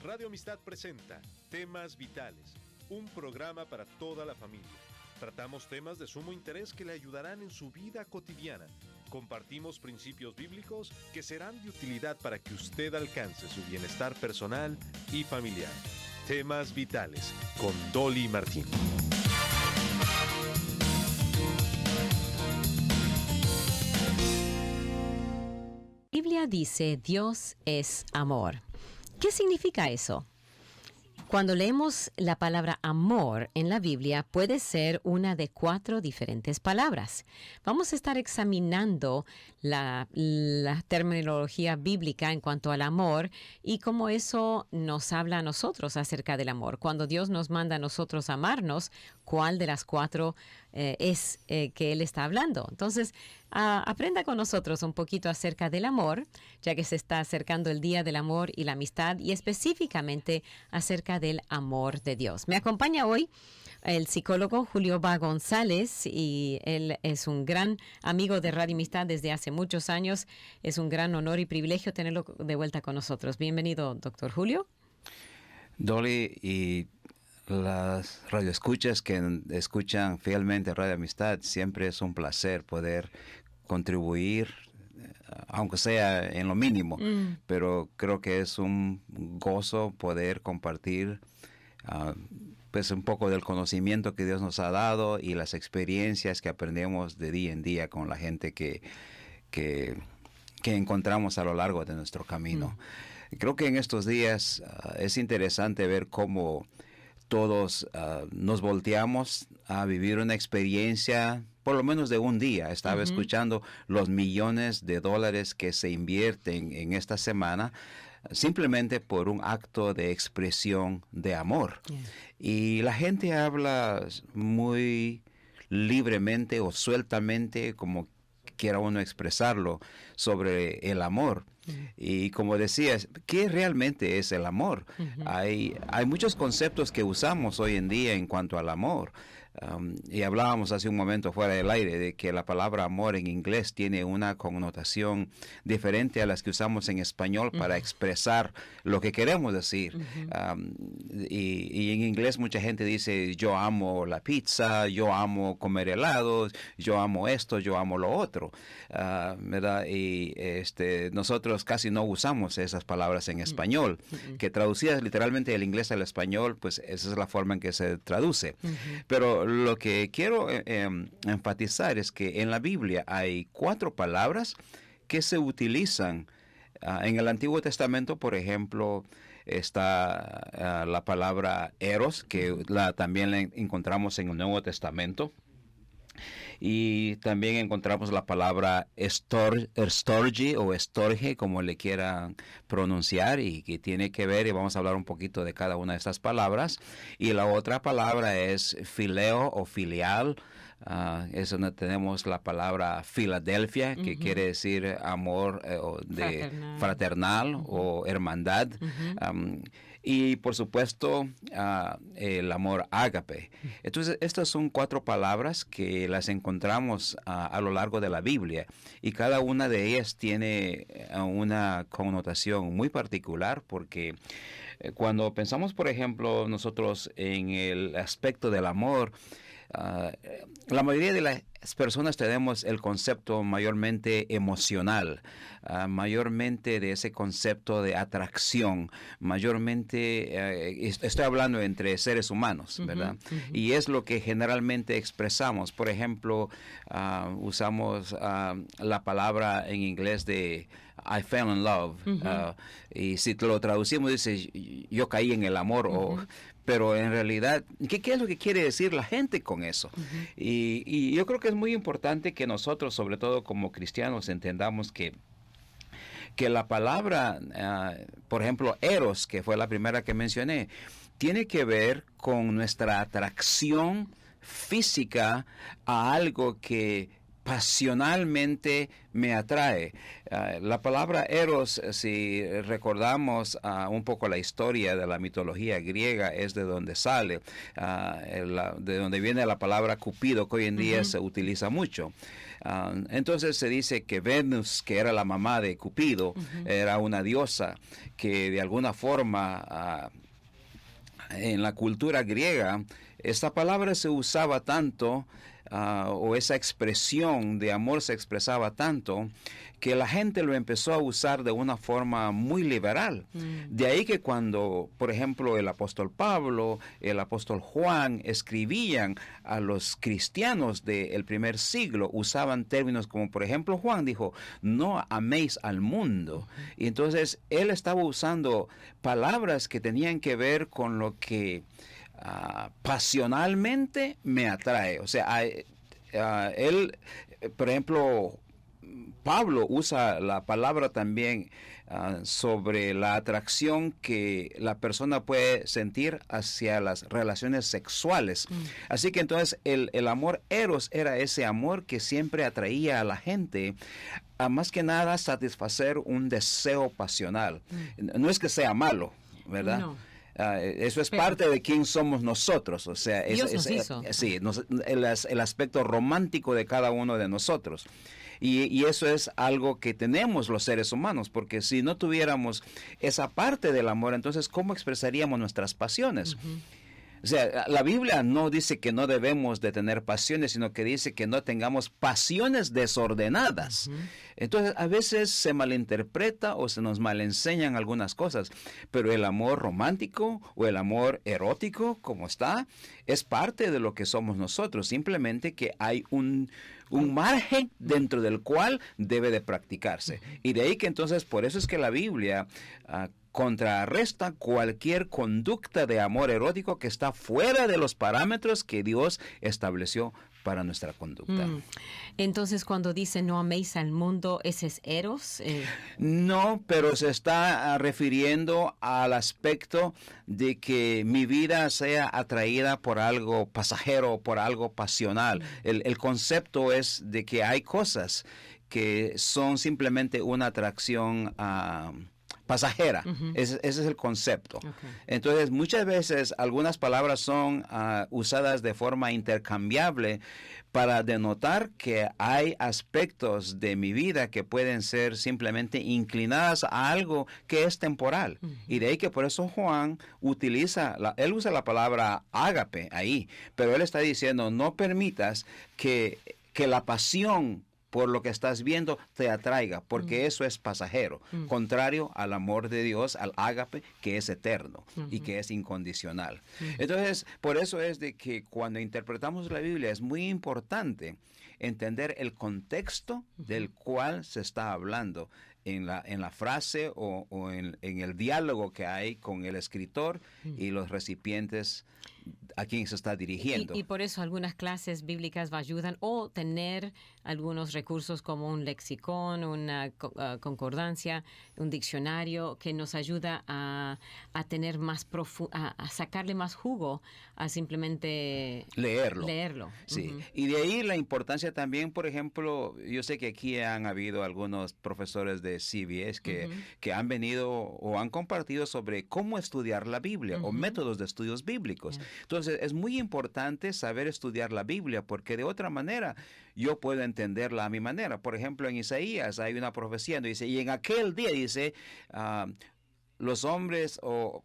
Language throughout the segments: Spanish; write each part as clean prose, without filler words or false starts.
Radio Amistad presenta Temas Vitales, un programa para toda la familia. Tratamos temas de sumo interés que le ayudarán en su vida cotidiana. Compartimos principios bíblicos que serán de utilidad para que usted alcance su bienestar personal y familiar. Temas Vitales, con Dolly Martín. La Biblia dice Dios es amor. ¿Qué significa eso? Cuando leemos la palabra amor en la Biblia, puede ser una de 4 diferentes palabras. Vamos a estar examinando la terminología bíblica en cuanto al amor y cómo eso nos habla a nosotros acerca del amor. Cuando Dios nos manda a nosotros amarnos, ¿cuál de las 4 es que Él está hablando? Entonces, aprenda con nosotros un poquito acerca del amor, ya que se está acercando el Día del Amor y la Amistad, y específicamente acerca del amor de Dios. Me acompaña hoy el psicólogo Julio Ba González, y él es un gran amigo de Radio Amistad desde hace muchos años. Es un gran honor y privilegio tenerlo de vuelta con nosotros. Bienvenido, doctor Julio. Dolly, y las radioescuchas que escuchan fielmente Radio Amistad, siempre es un placer poder contribuir, aunque sea en lo mínimo, pero creo que es un gozo poder compartir pues un poco del conocimiento que Dios nos ha dado y las experiencias que aprendemos de día en día con la gente que encontramos a lo largo de nuestro camino. Creo que en estos días es interesante ver cómo todos nos volteamos a vivir una experiencia, por lo menos de un día. Estaba escuchando los millones de dólares que se invierten en esta semana simplemente por un acto de expresión de amor. Y la gente habla muy libremente o sueltamente, como quiera uno expresarlo, sobre el amor. Y como decías, ¿qué realmente es el amor? Hay muchos conceptos que usamos hoy en día en cuanto al amor. Y hablábamos hace un momento fuera del aire de que la palabra amor en inglés tiene una connotación diferente a las que usamos en español para expresar lo que queremos decir. Y en inglés mucha gente dice, yo amo la pizza, yo amo comer helados, yo amo esto, yo amo lo otro, ¿verdad? Y nosotros casi no usamos esas palabras en español, que traducidas literalmente del inglés al español, pues esa es la forma en que se traduce. Pero lo que quiero enfatizar es que en la Biblia hay 4 palabras que se utilizan. En el Antiguo Testamento, por ejemplo, está la palabra eros, que también la encontramos en el Nuevo Testamento. Y también encontramos la palabra estorge o estorge, como le quieran pronunciar, y que tiene que ver, y vamos a hablar un poquito de cada una de estas palabras. Y la otra palabra es fileo o filial. Es donde tenemos la palabra Filadelfia, que quiere decir amor fraternal o hermandad. Y por supuesto el amor ágape. Entonces estas son 4 palabras que las encontramos a lo largo de la Biblia, y cada una de ellas tiene una connotación muy particular, porque cuando pensamos, por ejemplo, nosotros en el aspecto del amor, la mayoría de las personas tenemos el concepto mayormente emocional, mayormente de ese concepto de atracción, mayormente, estoy hablando entre seres humanos, ¿verdad? Y es lo que generalmente expresamos. Por ejemplo, usamos la palabra en inglés de I fell in love, y si te lo traducimos dice yo caí en el amor, pero en realidad, ¿qué es lo que quiere decir la gente con eso? Y yo creo que es muy importante que nosotros, sobre todo como cristianos, entendamos que la palabra, por ejemplo, eros, que fue la primera que mencioné, tiene que ver con nuestra atracción física a algo que pasionalmente me atrae. La palabra eros, si recordamos un poco la historia de la mitología griega, es de donde sale, de donde viene la palabra Cupido, que hoy en día se utiliza mucho. Entonces se dice que Venus, que era la mamá de Cupido, era una diosa que de alguna forma en la cultura griega esta palabra se usaba tanto, o esa expresión de amor se expresaba tanto, que la gente lo empezó a usar de una forma muy liberal. De ahí que cuando, por ejemplo, el apóstol Pablo, el apóstol Juan escribían a los cristianos del primer siglo, usaban términos como, por ejemplo, Juan dijo, no améis al mundo. Y entonces él estaba usando palabras que tenían que ver con lo que pasionalmente me atrae. O sea, él, por ejemplo, Pablo usa la palabra también sobre la atracción que la persona puede sentir hacia las relaciones sexuales. Así que entonces el amor eros era ese amor que siempre atraía a la gente a más que nada satisfacer un deseo pasional. No es que sea malo, ¿verdad? No. Eso es parte de quién somos nosotros, o sea, Dios nos hizo. Sí, el aspecto romántico de cada uno de nosotros. Y eso es algo que tenemos los seres humanos, porque si no tuviéramos esa parte del amor, entonces, ¿cómo expresaríamos nuestras pasiones? O sea, la Biblia no dice que no debemos de tener pasiones, sino que dice que no tengamos pasiones desordenadas. Entonces, a veces se malinterpreta o se nos malenseñan algunas cosas, pero el amor romántico o el amor erótico, como está, es parte de lo que somos nosotros. Simplemente que hay un margen dentro del cual debe de practicarse. Y de ahí que entonces, por eso es que la Biblia contrarresta cualquier conducta de amor erótico que está fuera de los parámetros que Dios estableció para nuestra conducta. Entonces, cuando dice no améis al mundo, ¿ese es eros? No, pero se está refiriendo al aspecto de que mi vida sea atraída por algo pasajero, por algo pasional. El concepto es de que hay cosas que son simplemente una atracción pasajera. Ese es el concepto. Entonces, muchas veces algunas palabras son usadas de forma intercambiable para denotar que hay aspectos de mi vida que pueden ser simplemente inclinadas a algo que es temporal. Y de ahí que por eso Juan él usa la palabra ágape ahí, pero él está diciendo, no permitas que la pasión por lo que estás viendo te atraiga, porque eso es pasajero, contrario al amor de Dios, al ágape, que es eterno y que es incondicional. Entonces, por eso es de que cuando interpretamos la Biblia es muy importante entender el contexto del cual se está hablando en la frase o en el diálogo que hay con el escritor y los recipientes a quien se está dirigiendo. Y por eso algunas clases bíblicas ayudan o tener algunos recursos como un lexicón, una concordancia, un diccionario que nos ayuda a tener más a sacarle más jugo a simplemente leerlo. Sí, y de ahí la importancia también, por ejemplo, yo sé que aquí han habido algunos profesores de CBS que han venido o han compartido sobre cómo estudiar la Biblia o métodos de estudios bíblicos. Entonces, es muy importante saber estudiar la Biblia porque de otra manera yo puedo entenderla a mi manera. Por ejemplo, en Isaías hay una profecía donde dice, y en aquel día dice, los hombres o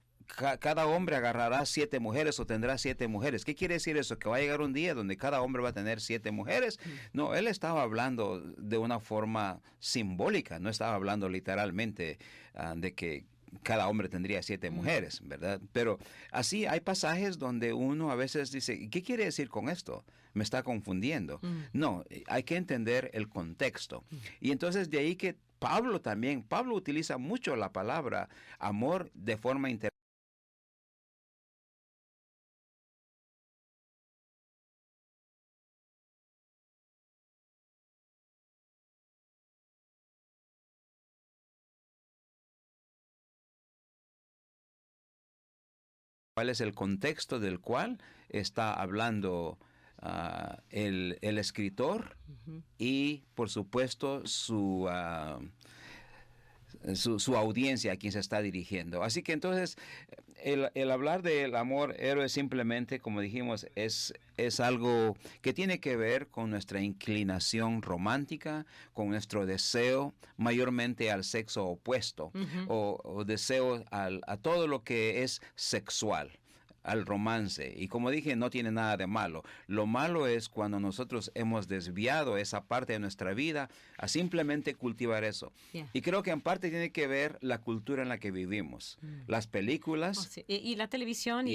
cada hombre agarrará 7 mujeres o tendrá 7 mujeres. ¿Qué quiere decir eso? ¿Que va a llegar un día donde cada hombre va a tener 7 mujeres? No, él estaba hablando de una forma simbólica, no estaba hablando literalmente de que cada hombre tendría 7 mujeres, ¿verdad? Pero así hay pasajes donde uno a veces dice, ¿qué quiere decir con esto? Me está confundiendo. No, hay que entender el contexto. Y entonces de ahí que Pablo utiliza mucho la palabra amor de forma inter. ¿Cuál es el contexto del cual está hablando el escritor y, por supuesto, su audiencia a quien se está dirigiendo. Así que entonces el hablar del amor héroe simplemente, como dijimos, es algo que tiene que ver con nuestra inclinación romántica, con nuestro deseo mayormente al sexo opuesto o deseo a todo lo que es sexual, al romance. Y como dije, no tiene nada de malo. Lo malo es cuando nosotros hemos desviado esa parte de nuestra vida a simplemente cultivar eso. Yeah. Y creo que en parte tiene que ver la cultura en la que vivimos. Las películas Sí. Y la televisión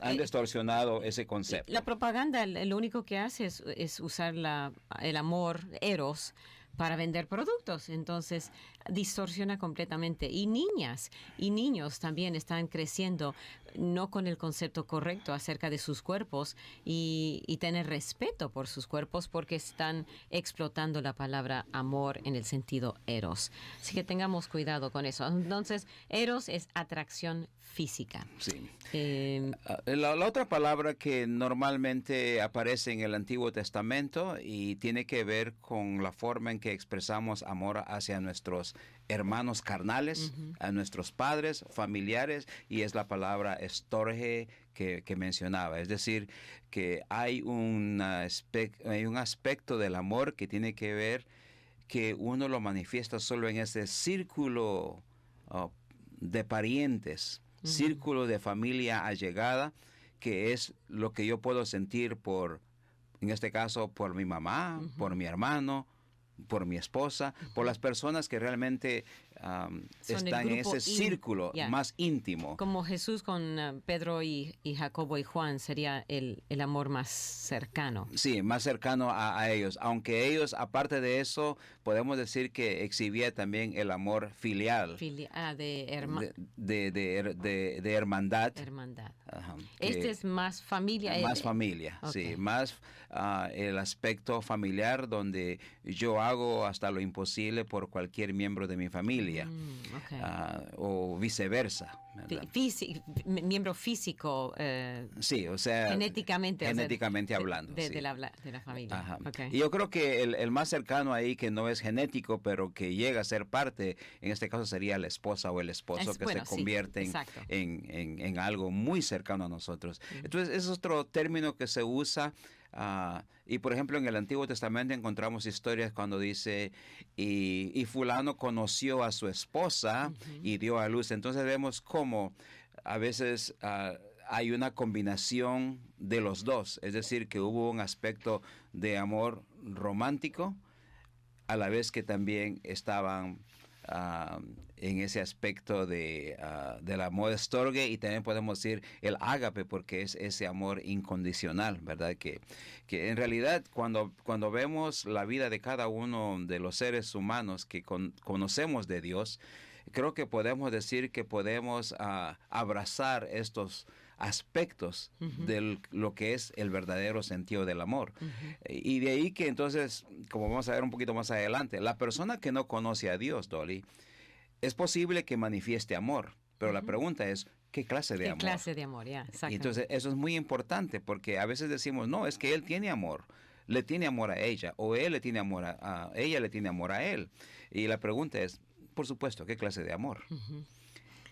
han distorsionado ese concepto. La propaganda lo único que hace es usar el amor, eros, para vender productos. Entonces, distorsiona completamente. Y niñas y niños también están creciendo no con el concepto correcto acerca de sus cuerpos y tener respeto por sus cuerpos porque están explotando la palabra amor en el sentido eros. Así que tengamos cuidado con eso. Entonces, eros es atracción física. Sí. La otra palabra que normalmente aparece en el Antiguo Testamento y tiene que ver con la forma en que expresamos amor hacia nuestros hermanos carnales, a nuestros padres, familiares, y es la palabra estorge que mencionaba. Es decir, que hay un aspecto del amor que tiene que ver que uno lo manifiesta solo en ese círculo de parientes, círculo de familia allegada, que es lo que yo puedo sentir en este caso, por mi mamá, por mi hermano, por mi esposa, por las personas que realmente están en ese círculo más íntimo. Como Jesús con Pedro y Jacobo y Juan sería el amor más cercano. Sí, más cercano a ellos. Aunque ellos, aparte de eso, podemos decir que exhibía también el amor filial. De hermandad. Hermandad. Ajá, este es más familia. Más familia, okay. Sí. Más el aspecto familiar donde yo hago hasta lo imposible por cualquier miembro de mi familia. Okay. O viceversa. Miembro físico. Sí, o sea, genéticamente hablando. De la familia. Ajá. Okay. Y yo creo que el más cercano ahí, que no es genético, pero que llega a ser parte, en este caso sería la esposa o el esposo, se convierten en algo muy cercano a nosotros. Entonces, es otro término que se usa. Y por ejemplo, en el Antiguo Testamento encontramos historias cuando dice, y fulano conoció a su esposa y dio a luz. Entonces vemos cómo a veces hay una combinación de los dos, es decir, que hubo un aspecto de amor romántico, a la vez que también estaban en ese aspecto del amor estorge, y también podemos decir el ágape, porque es ese amor incondicional, ¿verdad? Que en realidad cuando vemos la vida de cada uno de los seres humanos que conocemos de Dios, creo que podemos decir que podemos abrazar estos aspectos de lo que es el verdadero sentido del amor. Y de ahí que entonces, como vamos a ver un poquito más adelante, la persona que no conoce a Dios, Dolly, es posible que manifieste amor, pero la pregunta es, ¿qué clase de amor? ¿Qué clase de amor? Exacto. Y entonces eso es muy importante, porque a veces decimos, no, es que él tiene amor, le tiene amor a ella, o él le tiene amor a ella, le tiene amor a él. Y la pregunta es, por supuesto, ¿qué clase de amor?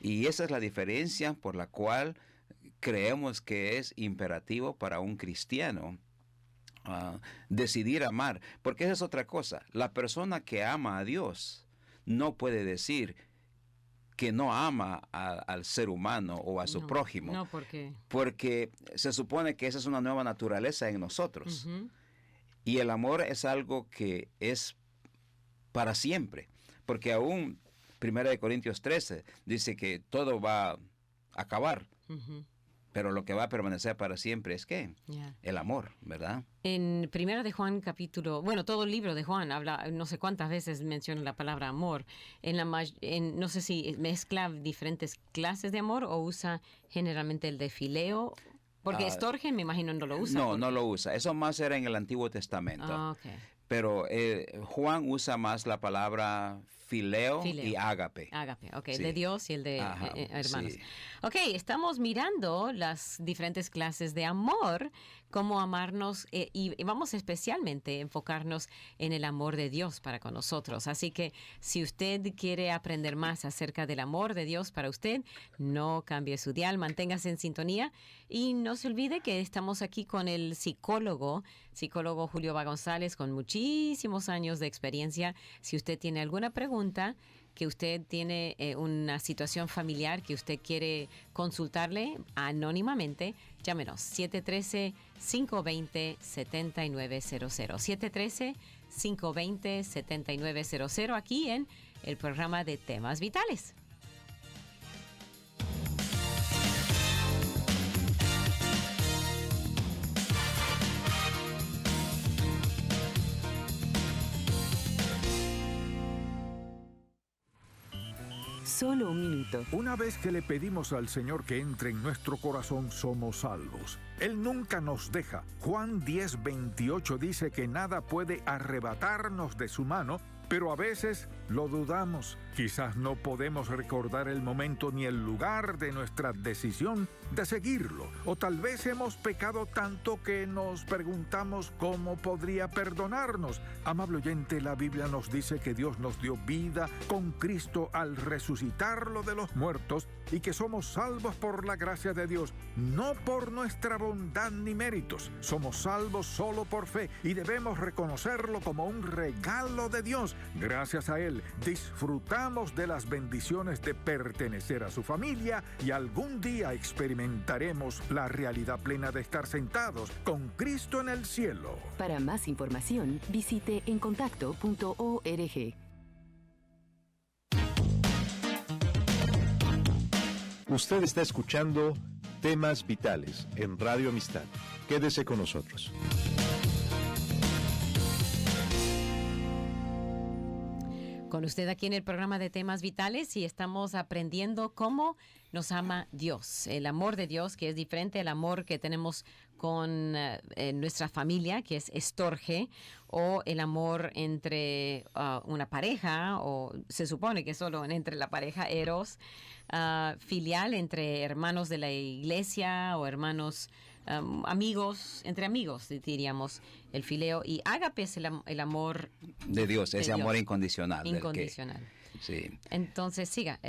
Y esa es la diferencia por la cual creemos que es imperativo para un cristiano decidir amar, porque esa es otra cosa. La persona que ama a Dios no puede decir que no ama al ser humano o a su prójimo. No, ¿por qué? Porque se supone que esa es una nueva naturaleza en nosotros. Y el amor es algo que es para siempre. Porque aún 1 Corintios 13 dice que todo va a acabar. Pero lo que va a permanecer para siempre es ¿qué? El amor, ¿verdad? En Primera de Juan capítulo, todo el libro de Juan habla, no sé cuántas veces menciona la palabra amor. No sé si mezcla diferentes clases de amor o usa generalmente el de fileo. Porque estorge, me imagino, no lo usa. No lo usa. Eso más era en el Antiguo Testamento. Okay. Pero Juan usa más la palabra fileo y ágape. Ágape, ok, Sí. el de Dios y el de hermanos. sí. Ok, estamos mirando las diferentes clases de amor, cómo amarnos y vamos especialmente a enfocarnos en el amor de Dios para con nosotros. Así que si usted quiere aprender más acerca del amor de Dios para usted, no cambie su dial, manténgase en sintonía y no se olvide que estamos aquí con el psicólogo Julio Va González, con muchísimos años de experiencia. Si usted tiene alguna pregunta, que usted tiene una situación familiar que usted quiere consultarle anónimamente, llámenos 713-520-7900. 713-520-7900 aquí en el programa de Temas Vitales. Solo un minuto. Una vez que le pedimos al Señor que entre en nuestro corazón, somos salvos. Él nunca nos deja. Juan 10:28 dice que nada puede arrebatarnos de su mano, pero a veces lo dudamos. Quizás no podemos recordar el momento ni el lugar de nuestra decisión de seguirlo. O tal vez hemos pecado tanto que nos preguntamos cómo podría perdonarnos. Amable oyente, la Biblia nos dice que Dios nos dio vida con Cristo al resucitarlo de los muertos y que somos salvos por la gracia de Dios, no por nuestra bondad ni méritos. Somos salvos solo por fe y debemos reconocerlo como un regalo de Dios. Gracias a Él disfrutamos de las bendiciones de pertenecer a su familia y algún día experimentaremos la realidad plena de estar sentados con Cristo en el cielo. Para más información, visite encontacto.org. Usted está escuchando Temas Vitales en Radio Amistad. Quédese con nosotros. Con usted aquí en el programa de Temas Vitales y estamos aprendiendo cómo nos ama Dios, el amor de Dios, que es diferente al amor que tenemos con nuestra familia, que es estorge, o el amor entre una pareja, o se supone que solo entre la pareja eros, filial entre hermanos de la iglesia o hermanos amigos, entre amigos diríamos, el fileo, y ágape es el amor De Dios, ese de amor Dios. incondicional. Incondicional. Sí. Entonces, siga.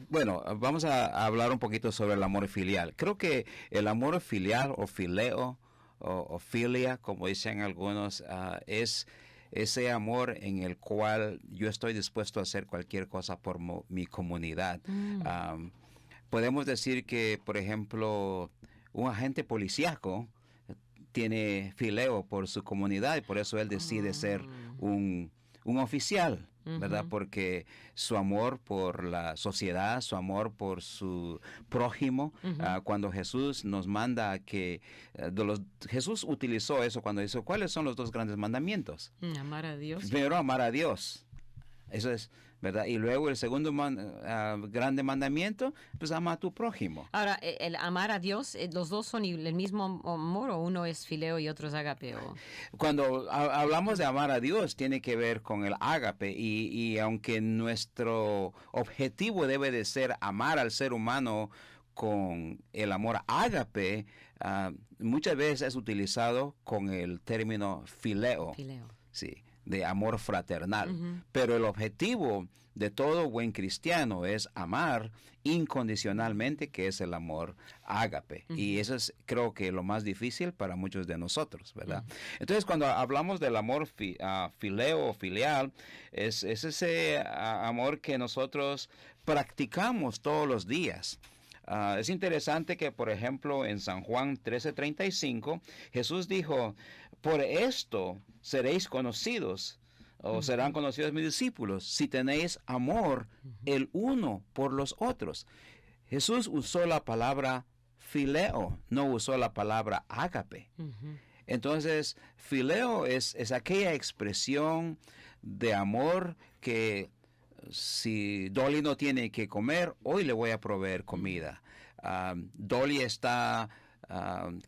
Bueno, vamos a hablar un poquito sobre el amor filial. Creo que el amor filial o fileo o filia, como dicen algunos, es ese amor en el cual yo estoy dispuesto a hacer cualquier cosa por mi comunidad. Podemos decir que, por ejemplo, un agente policíaco tiene fileo por su comunidad y por eso él decide ser un oficial, ¿verdad? Porque su amor por la sociedad, su amor por su prójimo, cuando Jesús nos manda a que, Jesús utilizó eso cuando dice, ¿cuáles son los dos grandes mandamientos? Amar a Dios. Primero, amar a Dios. Eso es, ¿verdad? Y luego el segundo grande mandamiento, pues ama a tu prójimo. Ahora, el amar a Dios, ¿los dos son el mismo amor o uno es fileo y otro es ágape? Cuando hablamos de amar a Dios, tiene que ver con el ágape y aunque nuestro objetivo debe de ser amar al ser humano con el amor ágape, muchas veces es utilizado con el término fileo. Fileo. Sí, de amor fraternal. Pero el objetivo de todo buen cristiano es amar incondicionalmente, que es el amor ágape. Y eso es, creo que, lo más difícil para muchos de nosotros, ¿verdad? Entonces, cuando hablamos del amor fileo o filial, es ese amor que nosotros practicamos todos los días. Es interesante que, por ejemplo, en San Juan 13:35, Jesús dijo, por esto seréis conocidos, o serán conocidos mis discípulos, si tenéis amor el uno por los otros. Jesús usó la palabra fileo, no usó la palabra ágape. Entonces, fileo es aquella expresión de amor que si Dolly no tiene que comer, hoy le voy a proveer comida. Dolly está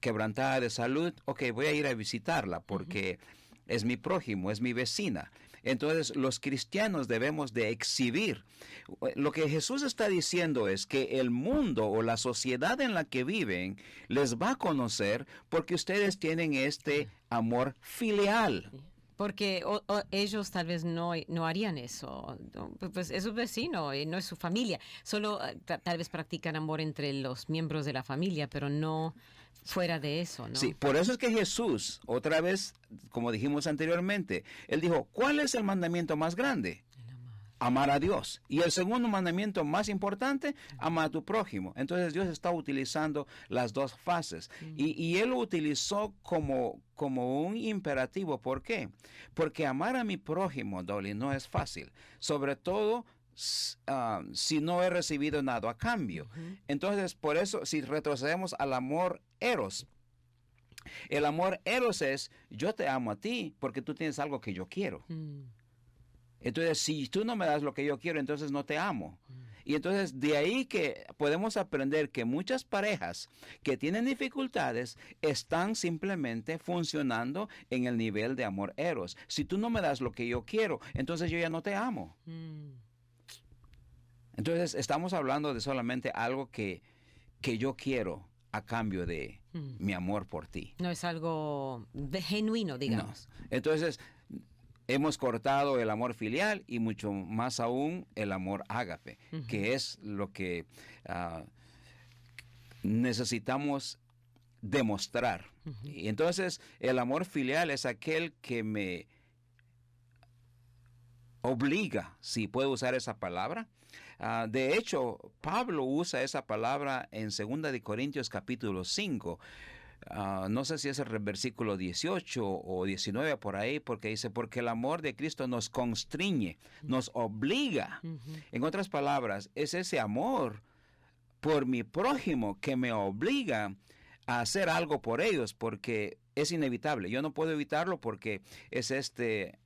quebrantada de salud, ok, voy a ir a visitarla porque es mi prójimo, es mi vecina. Entonces los cristianos debemos de exhibir. Lo que Jesús está diciendo es que el mundo o la sociedad en la que viven les va a conocer porque ustedes tienen este amor filial. Porque ellos tal vez no harían eso. Pues es su vecino, no es su familia. Solo tal vez practican amor entre los miembros de la familia, pero no fuera de eso, ¿no? Sí, por eso es que Jesús, otra vez, como dijimos anteriormente, él dijo, ¿cuál es el mandamiento más grande? Amar a Dios. Y el segundo mandamiento más importante, amar a tu prójimo. Entonces Dios está utilizando las dos fases. Y Él lo utilizó como un imperativo. ¿Por qué? Porque amar a mi prójimo, Dolly, no es fácil. Sobre todo si no he recibido nada a cambio. Entonces, por eso, si retrocedemos al amor eros, el amor eros es, yo te amo a ti porque tú tienes algo que yo quiero. Entonces, si tú no me das lo que yo quiero, entonces no te amo. Y entonces de ahí que podemos aprender que muchas parejas que tienen dificultades están simplemente funcionando en el nivel de amor eros. Si tú no me das lo que yo quiero, entonces yo ya no te amo. Entonces estamos hablando de solamente algo que yo quiero a cambio de mi amor por ti. No es algo genuino, digamos. No. Entonces hemos cortado el amor filial y mucho más aún el amor ágape, que es lo que necesitamos demostrar. Y entonces el amor filial es aquel que me obliga, si puedo usar esa palabra. De hecho, Pablo usa esa palabra en 2 de Corintios capítulo 5. No sé si es el versículo 18 o 19 por ahí, porque dice, porque el amor de Cristo nos constriñe, nos obliga. En otras palabras, es ese amor por mi prójimo que me obliga a hacer algo por ellos, porque es inevitable. Yo no puedo evitarlo porque es este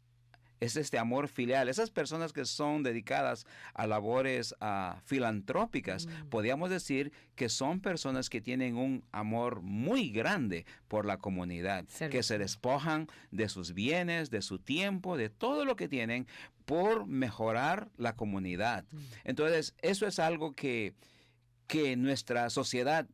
amor filial. Esas personas que son dedicadas a labores filantrópicas, podríamos decir que son personas que tienen un amor muy grande por la comunidad, que se despojan de sus bienes, de su tiempo, de todo lo que tienen por mejorar la comunidad. Entonces, eso es algo que nuestra sociedad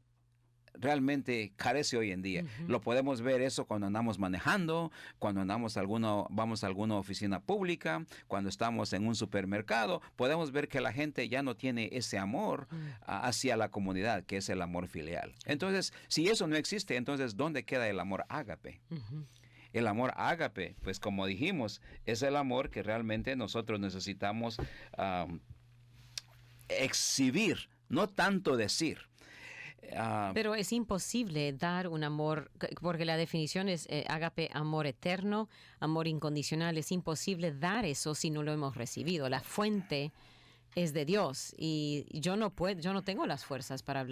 realmente carece hoy en día. Lo podemos ver eso cuando andamos manejando, cuando vamos a alguna oficina pública, cuando estamos en un supermercado. Podemos ver que la gente ya no tiene ese amor hacia la comunidad, que es el amor filial. Entonces, si eso no existe, entonces, ¿dónde queda el amor ágape? El amor ágape, pues como dijimos, es el amor que realmente nosotros necesitamos exhibir, no tanto decir. Pero es imposible dar un amor, porque la definición es ágape, amor eterno, amor incondicional. Es imposible dar eso si no lo hemos recibido. La fuente es de Dios y yo no tengo las fuerzas para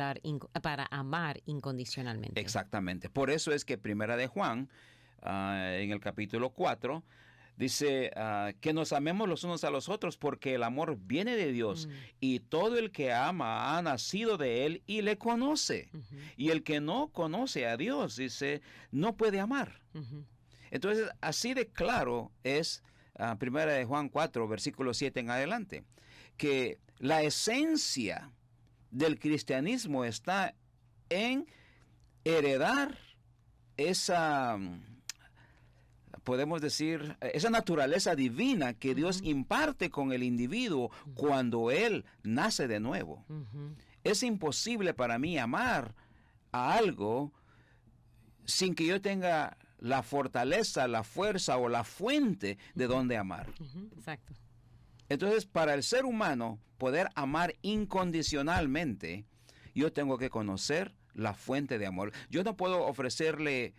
para amar incondicionalmente. Exactamente. Por eso es que Primera de Juan, en el capítulo 4, dice que nos amemos los unos a los otros porque el amor viene de Dios y todo el que ama ha nacido de Él y le conoce. Y el que no conoce a Dios, dice, no puede amar. Entonces, así de claro es Primera de Juan 4, versículo 7 en adelante, que la esencia del cristianismo está en heredar esa... podemos decir, esa naturaleza divina que Dios imparte con el individuo cuando él nace de nuevo. Es imposible para mí amar a algo sin que yo tenga la fortaleza, la fuerza o la fuente de donde amar. Exacto. Entonces, para el ser humano poder amar incondicionalmente, yo tengo que conocer la fuente de amor. Yo no puedo ofrecerle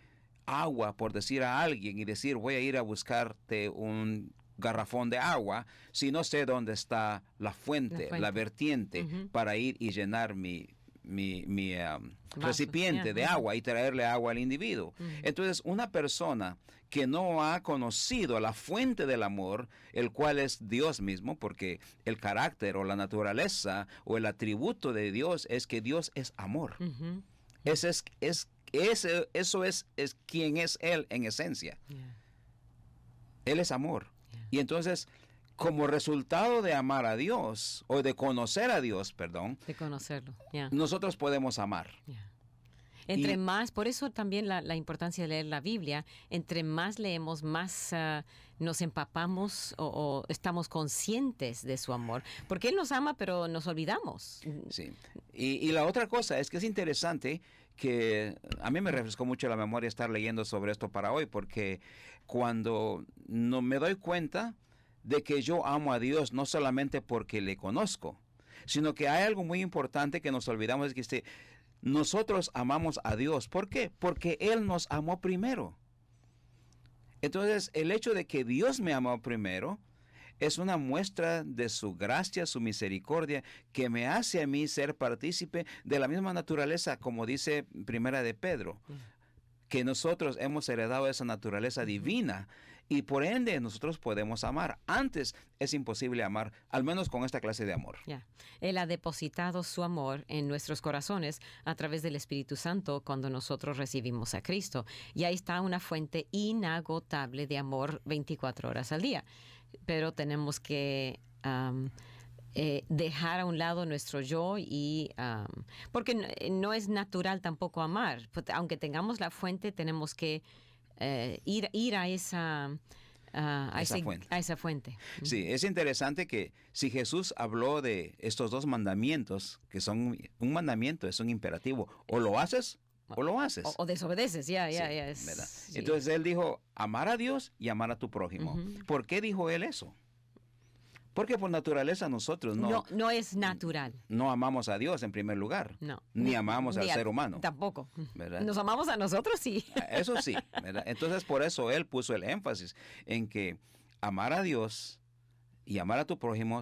agua, por decir a alguien, y decir, voy a ir a buscarte un garrafón de agua, si no sé dónde está la fuente. La vertiente, para ir y llenar mi recipiente de agua y traerle agua al individuo. Entonces, una persona que no ha conocido la fuente del amor, el cual es Dios mismo, porque el carácter o la naturaleza o el atributo de Dios es que Dios es amor. Eso es quien es Él en esencia. Él es amor. Y entonces, como resultado de amar a Dios, o de conocer a Dios, perdón, De conocerlo. Ya. nosotros podemos amar. Ya. Entre Y- más, por eso también la importancia de leer la Biblia, entre más leemos, más nos empapamos o estamos conscientes de su amor. Porque Él nos ama, pero nos olvidamos. Sí. Y la otra cosa es que es interesante que a mí me refrescó mucho la memoria estar leyendo sobre esto para hoy, porque cuando no me doy cuenta de que yo amo a Dios no solamente porque le conozco, sino que hay algo muy importante que nos olvidamos, es que nosotros amamos a Dios. ¿Por qué? Porque Él nos amó primero. Entonces, el hecho de que Dios me amó primero es una muestra de su gracia, su misericordia, que me hace a mí ser partícipe de la misma naturaleza, como dice Primera de Pedro, que nosotros hemos heredado esa naturaleza divina y por ende nosotros podemos amar. Antes es imposible amar, al menos con esta clase de amor. Ya. Él ha depositado su amor en nuestros corazones a través del Espíritu Santo cuando nosotros recibimos a Cristo. Y ahí está una fuente inagotable de amor 24 horas al día. Pero tenemos que dejar a un lado nuestro yo y porque no es natural tampoco amar. Aunque tengamos la fuente, tenemos que ir a esa fuente. a esa fuente. Sí, es interesante que si Jesús habló de estos dos mandamientos, que son un mandamiento, es un imperativo, o lo haces o lo haces. O desobedeces, ya. Sí, Es, ¿verdad? sí. Entonces él dijo, amar a Dios y amar a tu prójimo. Ujú. ¿Por qué dijo él eso? Porque por naturaleza nosotros no es natural. no amamos a Dios en primer lugar, No. ni amamos al ser humano. Tampoco. ¿Verdad? Nos amamos a nosotros, sí. Eso sí, ¿verdad? Entonces por eso él puso el énfasis en que amar a Dios y amar a tu prójimo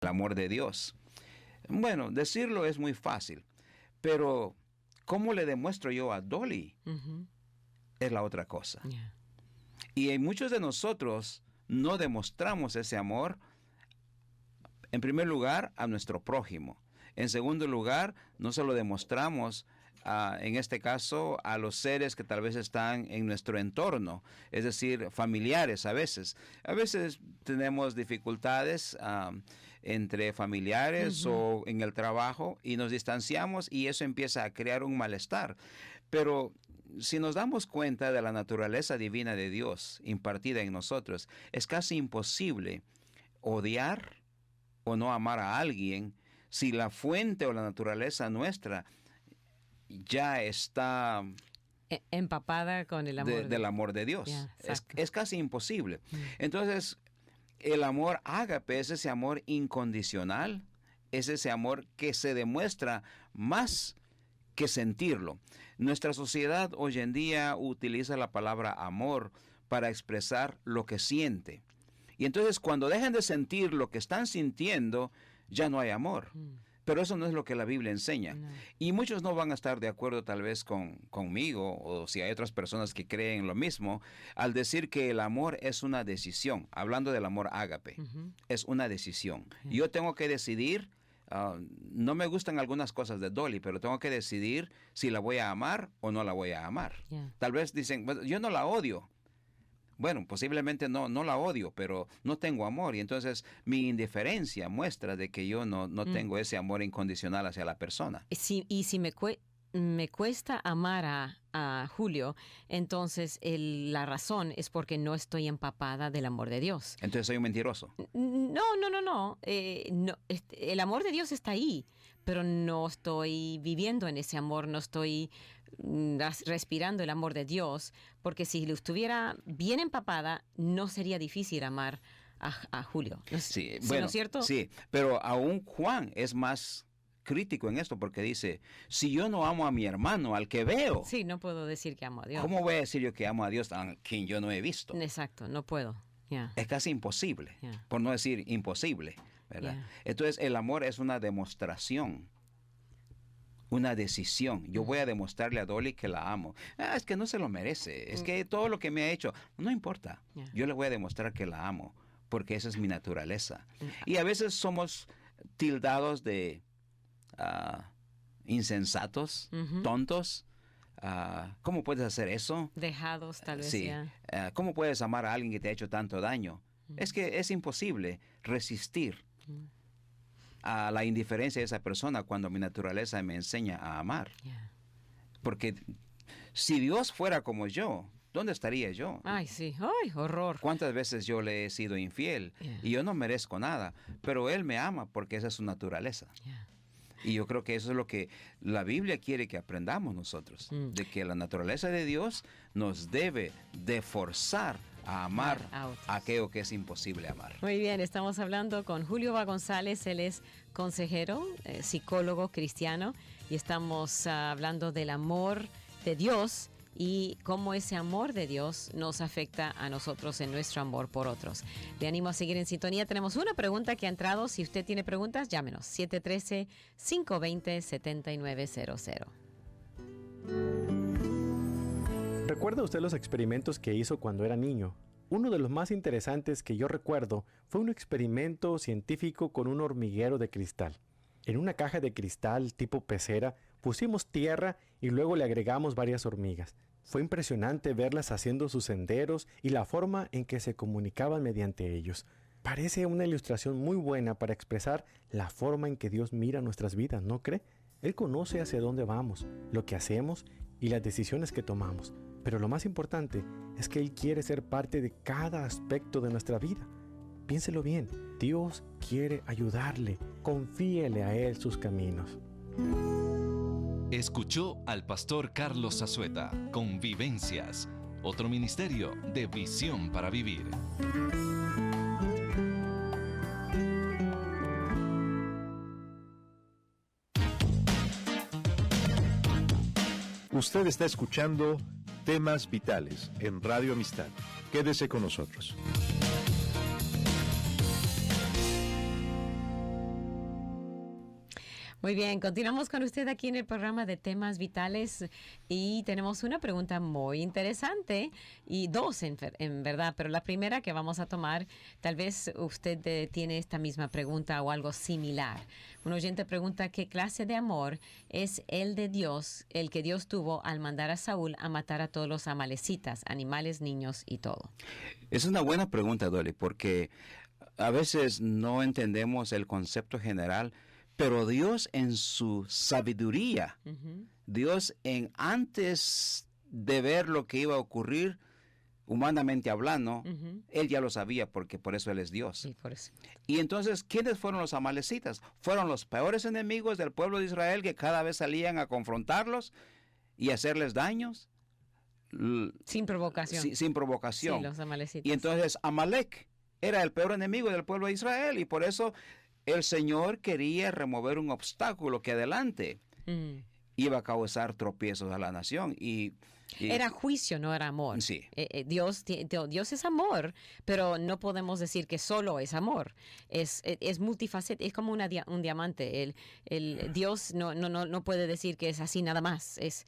el amor de Dios. Bueno, decirlo es muy fácil, pero ¿cómo le demuestro yo a Dolly? Ujú. Es la otra cosa. Ya. Y hay muchos de nosotros no demostramos ese amor, en primer lugar, a nuestro prójimo. En segundo lugar, no se lo demostramos, en este caso, a los seres que tal vez están en nuestro entorno, es decir, familiares a veces. A veces tenemos dificultades entre familiares o en el trabajo y nos distanciamos y eso empieza a crear un malestar. Pero si nos damos cuenta de la naturaleza divina de Dios impartida en nosotros, es casi imposible odiar o no amar a alguien si la fuente o la naturaleza nuestra ya está Empapada con el amor. del amor de Dios. Ya, Es exacto. casi imposible. Entonces, el amor ágape es ese amor incondicional, es ese amor que se demuestra más que sentirlo. Nuestra sociedad hoy en día utiliza la palabra amor para expresar lo que siente. Y entonces cuando dejan de sentir lo que están sintiendo, ya no hay amor. Pero eso no es lo que la Biblia enseña. No. Y muchos no van a estar de acuerdo tal vez conmigo, o si hay otras personas que creen lo mismo, al decir que el amor es una decisión. Hablando del amor ágape, es una decisión. Yo tengo que decidir. No me gustan algunas cosas de Dolly, pero tengo que decidir si la voy a amar o no la voy a amar. Yeah. Tal vez dicen, "Bueno, yo no la odio." Bueno, posiblemente no la odio, pero no tengo amor. Y entonces mi indiferencia muestra de que yo no tengo ese amor incondicional hacia la persona. Y si me cuesta amar a Julio, entonces la razón es porque no estoy empapada del amor de Dios. Entonces soy un mentiroso. No. El amor de Dios está ahí, pero no estoy viviendo en ese amor, no estoy respirando el amor de Dios, porque si lo estuviera bien empapada, no sería difícil amar a Julio. Sí, ¿No bueno, es cierto? sí, pero aún Juan es más crítico en esto porque dice, si yo no amo a mi hermano, al que veo, Sí, no puedo decir que amo a Dios. ¿cómo voy a decir yo que amo a Dios a quien yo no he visto? Exacto, no puedo. Ya. Es casi imposible, Ya. por no decir imposible, ¿verdad? Ya. Entonces el amor es una demostración, una decisión. Yo voy a demostrarle a Dolly que la amo. Es que no se lo merece, es que todo lo que me ha hecho, no importa. Ya. Yo le voy a demostrar que la amo, porque esa es mi naturaleza. Y a veces somos tildados de insensatos, tontos. ¿Cómo puedes hacer eso? Dejados, tal vez. Sí. Ya. ¿Cómo puedes amar a alguien que te ha hecho tanto daño? Es que es imposible resistir a la indiferencia de esa persona cuando mi naturaleza me enseña a amar. Yeah. Porque si Dios fuera como yo, ¿dónde estaría yo? Ay, sí. Ay, horror. ¿Cuántas veces yo le he sido infiel? Yeah. Y yo no merezco nada, pero Él me ama porque esa es su naturaleza. Yeah. Y yo creo que eso es lo que la Biblia quiere que aprendamos nosotros, de que la naturaleza de Dios nos debe de forzar a amar a otros. aquello que es imposible amar. Muy bien, estamos hablando con Julio Va González, él es consejero, psicólogo cristiano, y estamos hablando del amor de Dios y cómo ese amor de Dios nos afecta a nosotros en nuestro amor por otros. Le animo a seguir en sintonía. Tenemos una pregunta que ha entrado. Si usted tiene preguntas, llámenos. 713-520-7900. ¿Recuerda usted los experimentos que hizo cuando era niño? Uno de los más interesantes que yo recuerdo fue un experimento científico con un hormiguero de cristal. En una caja de cristal tipo pecera pusimos tierra y luego le agregamos varias hormigas. Fue impresionante verlas haciendo sus senderos y la forma en que se comunicaban mediante ellos. Parece una ilustración muy buena para expresar la forma en que Dios mira nuestras vidas, ¿no cree? Él conoce hacia dónde vamos, lo que hacemos y las decisiones que tomamos. Pero lo más importante es que Él quiere ser parte de cada aspecto de nuestra vida. Piénselo bien, Dios quiere ayudarle, confíele a Él sus caminos. Escuchó al pastor Carlos Zazueta con Vivencias, otro ministerio de visión para vivir. Usted está escuchando Temas Vitales en Radio Amistad. Quédese con nosotros. Muy bien, continuamos con usted aquí en el programa de Temas Vitales y tenemos una pregunta muy interesante y dos en verdad, pero la primera que vamos a tomar, tal vez usted tiene esta misma pregunta o algo similar. Un oyente pregunta qué clase de amor es el de Dios, el que Dios tuvo al mandar a Saúl a matar a todos los amalecitas, animales, niños y todo. Es una buena pregunta, Dolly, porque a veces no entendemos el concepto general. Pero Dios en su sabiduría, Dios antes de ver lo que iba a ocurrir, humanamente hablando, Él ya lo sabía porque por eso Él es Dios. Sí, por eso. Y entonces, ¿quiénes fueron los amalecitas? Fueron los peores enemigos del pueblo de Israel que cada vez salían a confrontarlos y hacerles daños. Sin provocación. Sin provocación. Sí, los amalecitas. Y entonces Amalek era el peor enemigo del pueblo de Israel y por eso el Señor quería remover un obstáculo que adelante iba a causar tropiezos a la nación. Y era juicio, no era amor. Sí. Dios es amor, pero no podemos decir que solo es amor. Es multifacético, es como un diamante. El Dios no puede decir que es así nada más. Es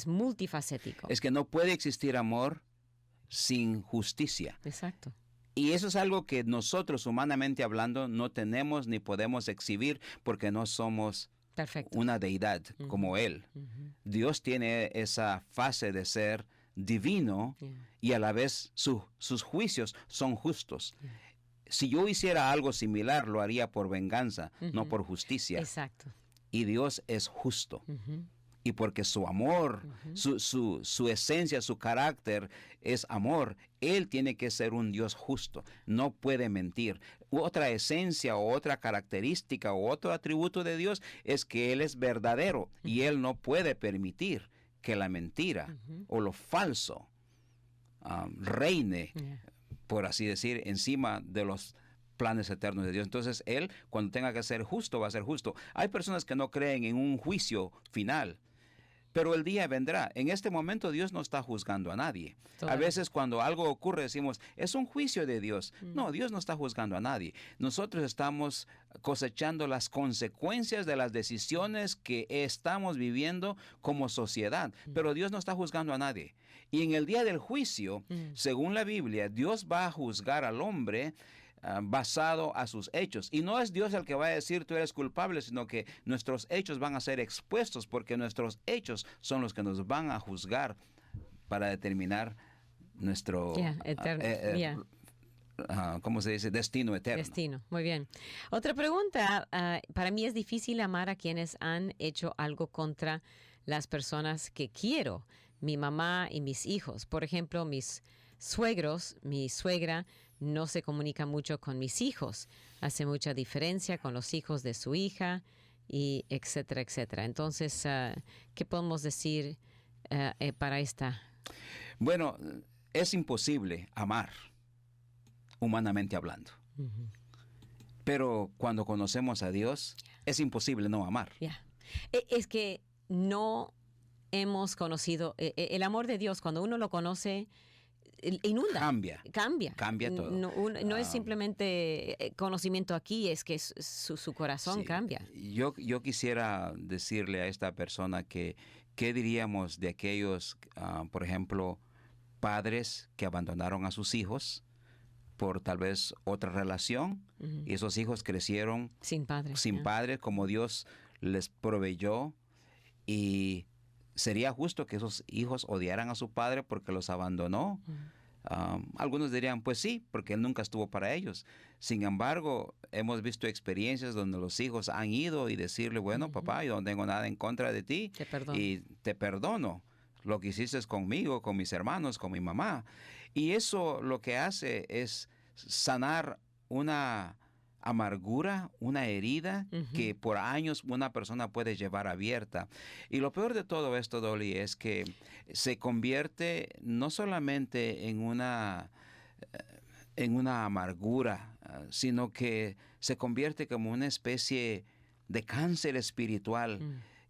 multifacético. Es que no puede existir amor sin justicia. Exacto. Y eso es algo que nosotros, humanamente hablando, no tenemos ni podemos exhibir porque no somos una deidad como Él. Dios tiene esa fase de ser divino y a la vez sus juicios son justos. Si yo hiciera algo similar, lo haría por venganza, no por justicia. Exacto. Y Dios es justo. Y porque su amor, su esencia, su carácter es amor, Él tiene que ser un Dios justo, no puede mentir. Otra esencia o otra característica o otro atributo de Dios es que Él es verdadero y Él no puede permitir que la mentira o lo falso reine, por así decir, encima de los planes eternos de Dios. Entonces Él, cuando tenga que ser justo, va a ser justo. Hay personas que no creen en un juicio final, pero el día vendrá. En este momento Dios no está juzgando a nadie. A veces cuando algo ocurre decimos, es un juicio de Dios. No, Dios no está juzgando a nadie. Nosotros estamos cosechando las consecuencias de las decisiones que estamos viviendo como sociedad. Pero Dios no está juzgando a nadie. Y en el día del juicio, según la Biblia, Dios va a juzgar al hombre basado a sus hechos. Y no es Dios el que va a decir tú eres culpable, sino que nuestros hechos van a ser expuestos, porque nuestros hechos son los que nos van a juzgar para determinar nuestro ¿cómo se dice? Destino eterno. Destino, muy bien. Otra pregunta. Para mí es difícil amar a quienes han hecho algo contra las personas que quiero, mi mamá y mis hijos. Por ejemplo, mis suegros, mi suegra no se comunica mucho con mis hijos. Hace mucha diferencia con los hijos de su hija, y etcétera, etcétera. Entonces, ¿qué podemos decir para esta? Bueno, es imposible amar, humanamente hablando. Pero cuando conocemos a Dios, es imposible no amar. Es que no hemos conocido el amor de Dios. Cuando uno lo conoce, inunda. Cambia todo. No es simplemente conocimiento aquí, es que su corazón cambia. Yo quisiera decirle a esta persona que, ¿qué diríamos de aquellos, por ejemplo, padres que abandonaron a sus hijos por tal vez otra relación, y esos hijos crecieron sin padre, como Dios les proveyó, y sería justo que esos hijos odiaran a su padre porque los abandonó? Algunos dirían, pues sí, porque él nunca estuvo para ellos. Sin embargo, hemos visto experiencias donde los hijos han ido y decirle, bueno, papá, yo no tengo nada en contra de ti y te perdono lo que hiciste conmigo, con mis hermanos, con mi mamá. Y eso lo que hace es sanar una amargura, una herida que por años una persona puede llevar abierta. Y lo peor de todo esto, Dolly, es que se convierte no solamente en una amargura, sino que se convierte como una especie de cáncer espiritual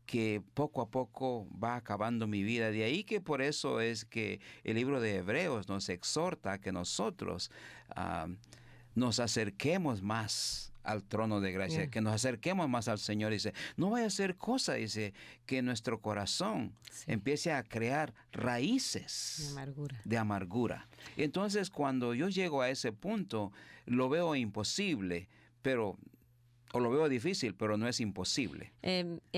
que poco a poco va acabando mi vida. De ahí que por eso es que el libro de Hebreos nos exhorta a que nosotros nos acerquemos más al trono de gracia, que nos acerquemos más al Señor. Dice, no vaya a ser cosa, dice, que nuestro corazón empiece a crear raíces de amargura. Entonces, cuando yo llego a ese punto, lo veo imposible, o lo veo difícil, pero no es imposible.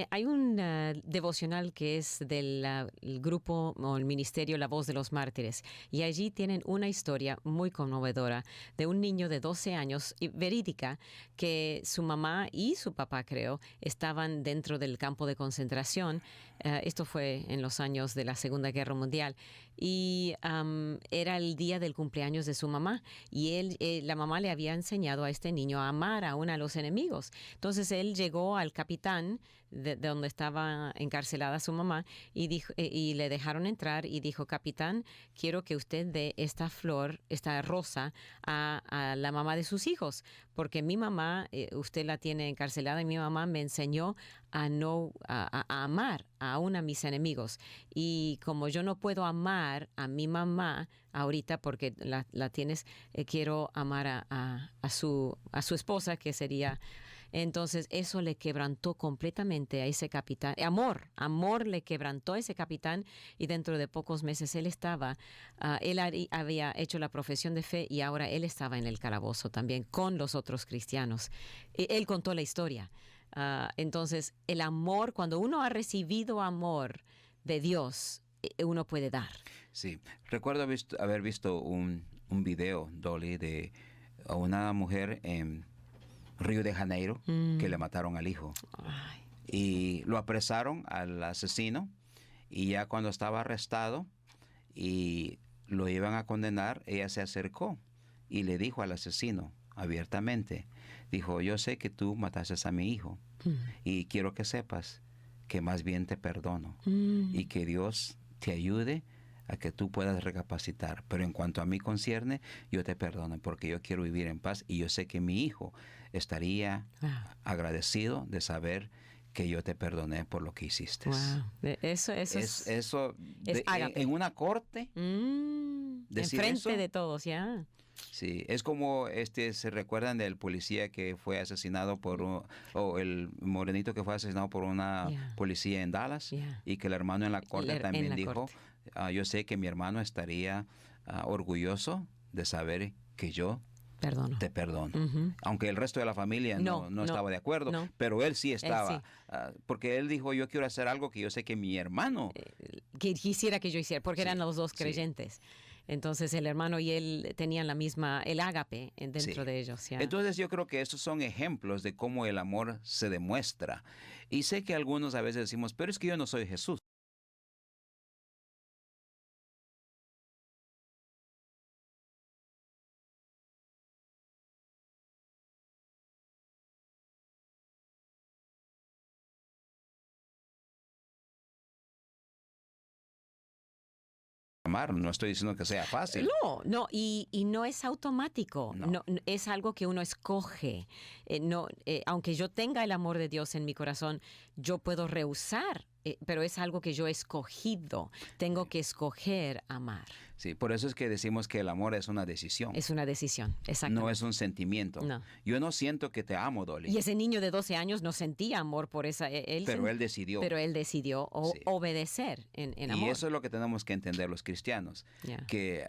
Hay un devocional que es del el grupo o el ministerio La Voz de los Mártires, y allí tienen una historia muy conmovedora de un niño de 12 años, verídica, que su mamá y su papá, creo, estaban dentro del campo de concentración. Esto fue en los años de la Segunda Guerra Mundial, y era el día del cumpleaños de su mamá, y la mamá le había enseñado a este niño a amar aún a los enemigos. Entonces él llegó al capitán de donde estaba encarcelada su mamá y le dejaron entrar, y dijo, capitán, quiero que usted dé esta flor, esta rosa a la mamá de sus hijos, porque mi mamá, usted la tiene encarcelada, y mi mamá me enseñó a amar aún a mis enemigos, y como yo no puedo amar a mi mamá ahorita porque la tienes, quiero amar a su esposa, que sería. Entonces eso le quebrantó completamente a ese capitán. Amor le quebrantó a ese capitán, y dentro de pocos meses él había hecho la profesión de fe, y ahora él estaba en el calabozo también con los otros cristianos. Él contó la historia. Entonces el amor, cuando uno ha recibido amor de Dios, uno puede dar. Sí, recuerdo haber visto un video, Dolly, de una mujer en Río de Janeiro que le mataron al hijo. Ay. Y lo apresaron al asesino, y ya cuando estaba arrestado y lo iban a condenar, ella se acercó y le dijo al asesino abiertamente, dijo, yo sé que tú mataste a mi hijo y quiero que sepas que más bien te perdono y que Dios te ayude a que tú puedas recapacitar. Pero en cuanto a mí concierne, yo te perdono porque yo quiero vivir en paz, y yo sé que mi hijo estaría agradecido de saber que yo te perdoné por lo que hiciste. Wow. Eso es en una corte. Enfrente de todos, ya. Sí, es como se recuerdan del policía que fue asesinado o el morenito que fue asesinado por una policía en Dallas, y que el hermano en la corte también dijo, yo sé que mi hermano estaría orgulloso de saber que yo Perdono. te perdono. Ujú. Aunque el resto de la familia no estaba de acuerdo, no. pero él sí estaba. sí. Porque él dijo, yo quiero hacer algo que yo sé que mi hermano... Que quisiera que yo hiciera, porque eran los dos sí. creyentes. Entonces el hermano y él tenían la misma, el ágape dentro Sí. de ellos. Ya. Entonces yo creo que estos son ejemplos de cómo el amor se demuestra. Y sé que algunos a veces decimos, pero es que yo no soy Jesús. Amar, no estoy diciendo que sea fácil. No, y no es automático, No. no, es algo que uno escoge. Aunque yo tenga el amor de Dios en mi corazón, yo puedo rehusar, pero es algo que yo he escogido. Tengo que escoger amar. Sí, por eso es que decimos que el amor es una decisión. Es una decisión, exacto. No es un sentimiento. No. Yo no siento que te amo, Dolly. Y ese niño de 12 años no sentía amor por esa... Pero él decidió. Pero él decidió Sí. obedecer en amor. Y eso es lo que tenemos que entender los cristianos. Ya. Que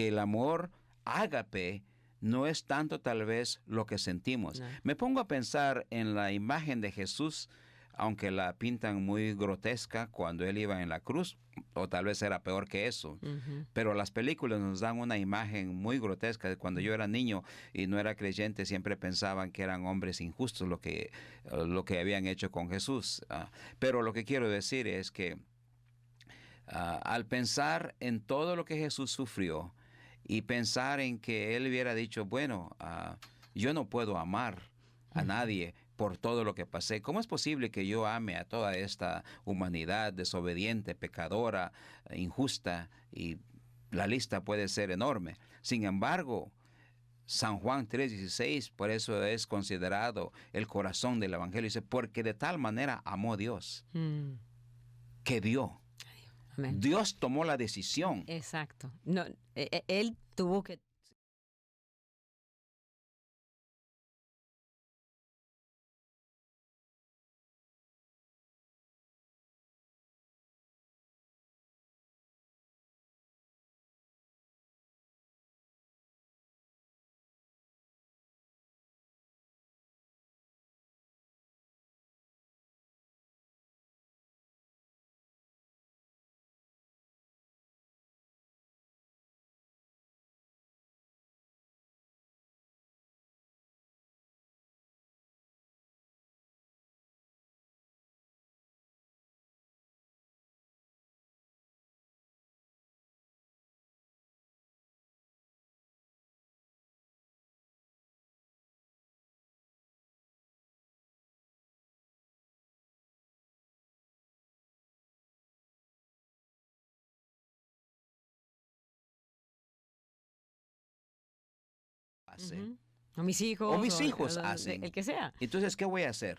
el amor ágape no es tanto tal vez lo que sentimos. No. Me pongo a pensar en la imagen de Jesús, aunque la pintan muy grotesca cuando él iba en la cruz, o tal vez era peor que eso. Ujú. Pero las películas nos dan una imagen muy grotesca. Cuando yo era niño y no era creyente, siempre pensaban que eran hombres injustos lo que habían hecho con Jesús. Pero lo que quiero decir es que al pensar en todo lo que Jesús sufrió y pensar en que Él hubiera dicho, bueno, yo no puedo amar a nadie por todo lo que pasé. ¿Cómo es posible que yo ame a toda esta humanidad desobediente, pecadora, injusta? Y la lista puede ser enorme. Sin embargo, San Juan 3:16, por eso es considerado el corazón del Evangelio. Dice, porque de tal manera amó Dios, Mm. que dio. Amén. Dios tomó la decisión. Exacto. No, él tuvo que... Ujú. O mis hijos. O mis hijos hacen. El que sea. Entonces, ¿qué voy a hacer?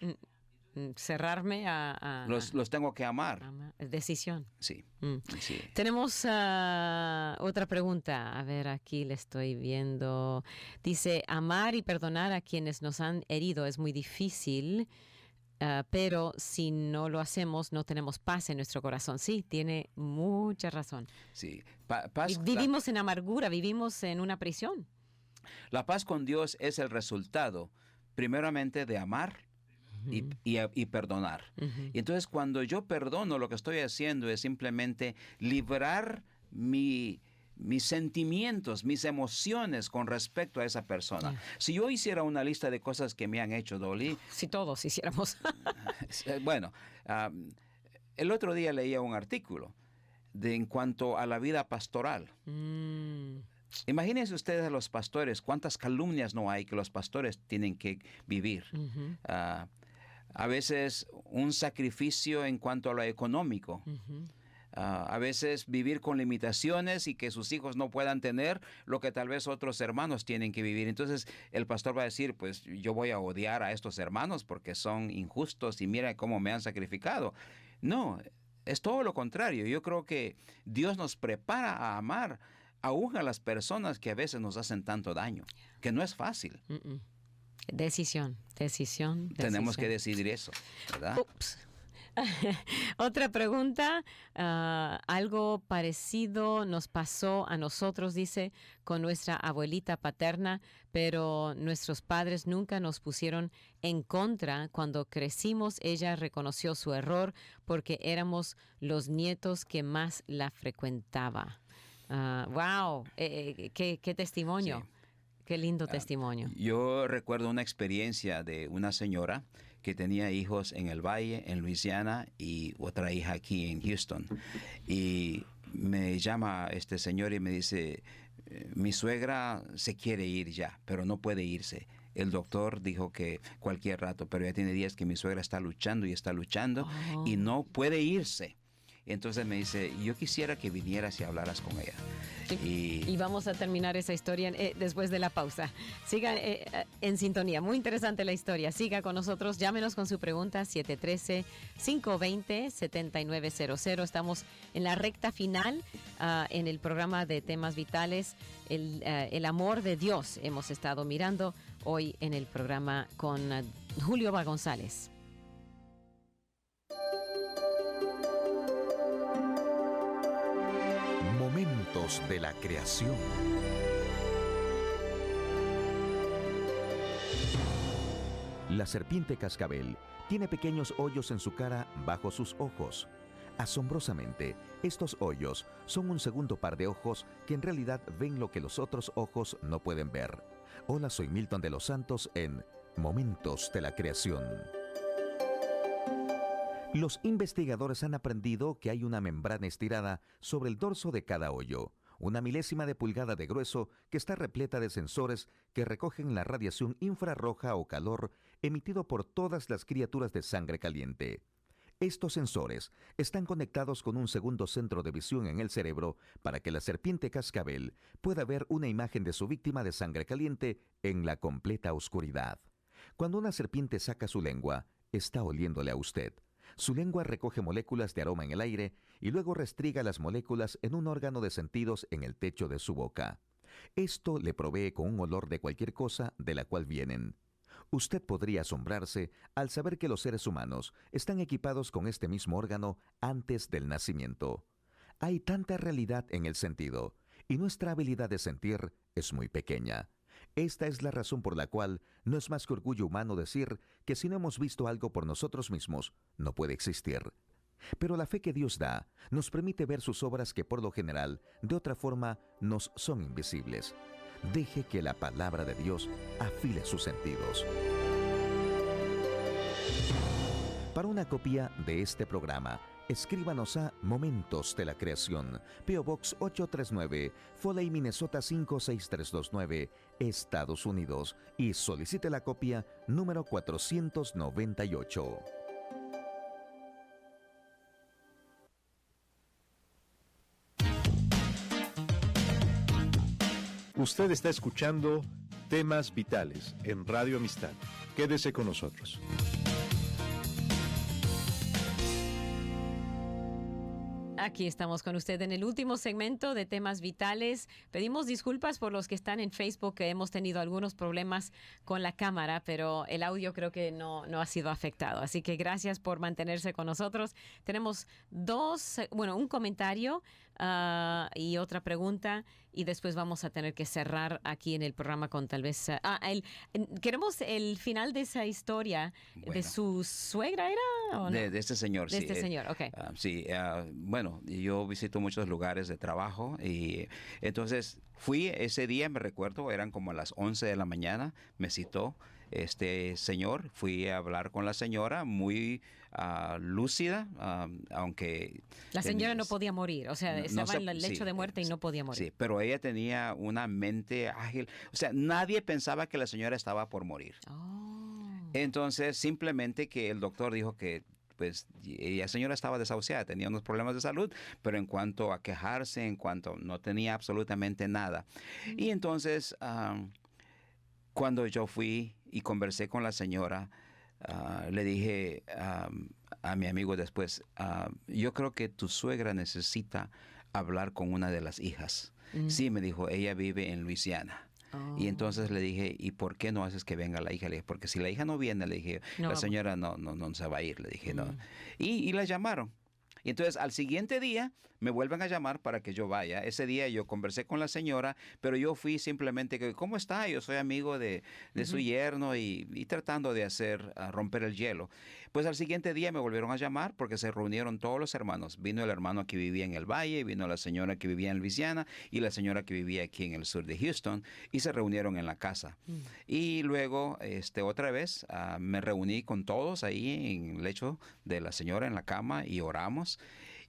Cerrarme a Los tengo que amar. decisión. Sí. Mm. Sí. Tenemos otra pregunta. A ver, aquí le estoy viendo. Dice, amar y perdonar a quienes nos han herido es muy difícil, pero si no lo hacemos, no tenemos paz en nuestro corazón. Sí, tiene mucha razón. Sí. Paz, Vivimos en amargura, vivimos en una prisión. la paz con Dios es el resultado, primeramente, de amar y perdonar. Y entonces, cuando yo perdono, lo que estoy haciendo es simplemente librar mis sentimientos, mis emociones con respecto a esa persona. Si yo hiciera una lista de cosas que me han hecho, Dolly, Si todos hiciéramos. bueno, el otro día leía un artículo en cuanto a la vida pastoral. Imagínense ustedes a los pastores, cuántas calumnias no hay que los pastores tienen que vivir. A veces un sacrificio en cuanto a lo económico. A veces vivir con limitaciones y que sus hijos no puedan tener lo que tal vez otros hermanos tienen que vivir. Entonces el pastor va a decir, pues yo voy a odiar a estos hermanos porque son injustos y mira cómo me han sacrificado. No, es todo lo contrario. Yo creo que Dios nos prepara a amar aún a las personas que a veces nos hacen tanto daño, que no es fácil. Decisión. Tenemos que decidir eso, ¿verdad? Ups. Otra pregunta, algo parecido nos pasó a nosotros, dice, con nuestra abuelita paterna, pero nuestros padres nunca nos pusieron en contra. Cuando crecimos, ella reconoció su error porque éramos los nietos que más la frecuentaba. ¡Wow! Qué testimonio! Sí. Qué lindo testimonio. Yo recuerdo una experiencia de una señora que tenía hijos en el Valle, en Luisiana, y otra hija aquí en Houston. Y me llama este señor y me dice, mi suegra se quiere ir ya, pero no puede irse. El doctor dijo que cualquier rato, pero ya tiene días que mi suegra está luchando y no puede irse. Entonces me dice, yo quisiera que vinieras y hablaras con ella. Y vamos a terminar esa historia después de la pausa. Siga en sintonía. Muy interesante la historia. Siga con nosotros. Llámenos con su pregunta 713-520-7900. Estamos en la recta final en el programa de temas vitales. El amor de Dios hemos estado mirando hoy en el programa con Julio González. Momentos de la creación. La serpiente cascabel tiene pequeños hoyos en su cara bajo sus ojos. Asombrosamente, estos hoyos son un segundo par de ojos que en realidad ven lo que los otros ojos no pueden ver. Hola, soy Milton de los Santos en Momentos de la Creación. Los investigadores han aprendido que hay una membrana estirada sobre el dorso de cada hoyo, una milésima de pulgada de grueso que está repleta de sensores que recogen la radiación infrarroja o calor emitido por todas las criaturas de sangre caliente. Estos sensores están conectados con un segundo centro de visión en el cerebro para que la serpiente cascabel pueda ver una imagen de su víctima de sangre caliente en la completa oscuridad. Cuando una serpiente saca su lengua, está oliéndole a usted. Su lengua recoge moléculas de aroma en el aire y luego restriega las moléculas en un órgano de sentidos en el techo de su boca. Esto le provee con un olor de cualquier cosa de la cual vienen. Usted podría asombrarse al saber que los seres humanos están equipados con este mismo órgano antes del nacimiento. Hay tanta realidad en el sentido, y nuestra habilidad de sentir es muy pequeña. Esta es la razón por la cual no es más que orgullo humano decir que si no hemos visto algo por nosotros mismos, no puede existir. Pero la fe que Dios da nos permite ver sus obras que por lo general, de otra forma, nos son invisibles. Deje que la palabra de Dios afile sus sentidos. Para una copia de este programa, escríbanos a Momentos de la Creación, P.O. Box 839, Foley, Minnesota 56329, Estados Unidos, y solicite la copia número 498. Usted está escuchando Temas Vitales en Radio Amistad. Quédese con nosotros. Aquí estamos con usted en el último segmento de Temas Vitales. Pedimos disculpas por los que están en Facebook, que hemos tenido algunos problemas con la cámara, pero el audio creo que no ha sido afectado. Así que gracias por mantenerse con nosotros. Tenemos un comentario y otra pregunta, y después vamos a tener que cerrar aquí en el programa con tal vez... queremos el final de esa historia. Bueno, de su suegra, ¿era? ¿O no? De este señor, de sí. De este señor, ok. Sí, bueno, yo visito muchos lugares de trabajo y entonces fui ese día, me recuerdo, eran como a las 11 de la mañana, me citó este señor, fui a hablar con la señora, muy lúcida, aunque... La señora no podía morir, o sea, estaba en el lecho de muerte y no podía morir. Sí, pero ella tenía una mente ágil, o sea, nadie pensaba que la señora estaba por morir. Entonces, simplemente que el doctor dijo que pues la señora estaba desahuciada, tenía unos problemas de salud, pero en cuanto a quejarse, en cuanto no tenía absolutamente nada. Y entonces, cuando yo fui y conversé con la señora, le dije a mi amigo después, yo creo que tu suegra necesita hablar con una de las hijas. Sí, me dijo, ella vive en Luisiana. Y entonces le dije, ¿y por qué no haces que venga la hija? Le dije, porque si la hija no viene, le dije, No la va- señora no se va a ir. Le dije, no. Y la llamaron. Y entonces al siguiente día me vuelven a llamar para que yo vaya. Ese día yo conversé con la señora, pero yo fui simplemente que, ¿cómo está? Yo soy amigo de su yerno y tratando de romper el hielo. Pues al siguiente día me volvieron a llamar porque se reunieron todos los hermanos. Vino el hermano que vivía en el Valle, vino la señora que vivía en Luisiana y la señora que vivía aquí en el sur de Houston y se reunieron en la casa. Y luego otra vez me reuní con todos ahí en el lecho de la señora en la cama y oramos.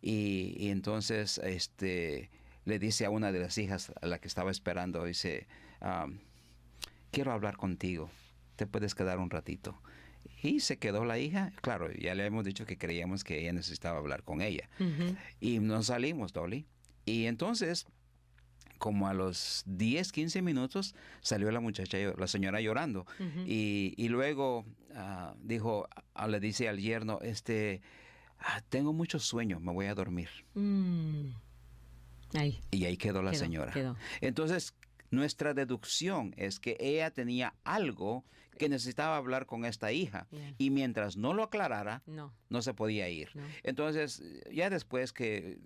Y entonces le dice a una de las hijas a la que estaba esperando, dice, quiero hablar contigo, ¿te puedes quedar un ratito? Y se quedó la hija. Claro, ya le hemos dicho que creíamos que ella necesitaba hablar con ella. Y nos salimos, Dolly. Y entonces, como a los 10, 15 minutos, salió la señora llorando. Y luego dijo, le dice al yerno, tengo mucho sueño, me voy a dormir. Y ahí quedó la señora. Entonces, nuestra deducción es que ella tenía algo que necesitaba hablar con esta hija. Y mientras no lo aclarara, no se podía ir. Entonces, ya después que